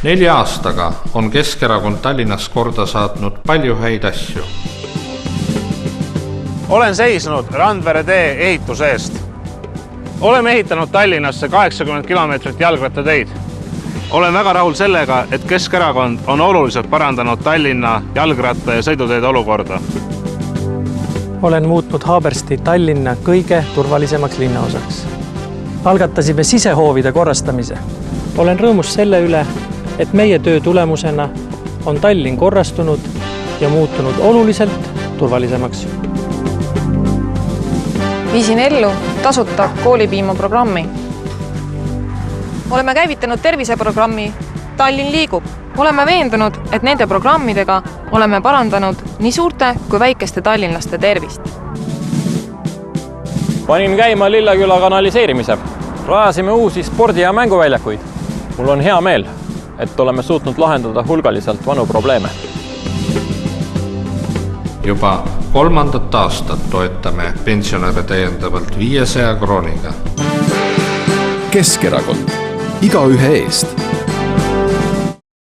4 aastaga on Keskerakond Tallinnas korda saatnud palju häid asju. Olen seisnud Randvere tee ehituse eest. Oleme ehitanud Tallinnasse 80 kilomeetrit jalgrattateid. Olen väga rahul sellega, et Keskerakond on oluliselt parandanud Tallinna jalgratta- ja sõiduteede olukorda. Olen muutnud Haabersti Tallinna kõige turvalisemaks linnaosaks. Algatasime sisehoovide korrastamise. Olen rõõmus selle üle, et meie töö tulemusena on Tallinn korrastunud ja muutunud oluliselt turvalisemaks. Viisin ellu tasuta koolipiima programmi. Oleme käivitanud terviseprogrammi Tallinn liigub. Oleme veendunud, et nende programmidega oleme parandanud nii suurte kui väikeste tallinlaste tervist. Panin käima Lilleküla kanaliseerimise. Rajasime uusi spordi- ja mänguväljakuid. Mul on hea meel, et oleme suutnud lahendada hulgaliselt vanu probleeme. Juba 3. aastat toetame pensionäre täiendavalt 500 krooniga. Keskerakond. Igaühe eest.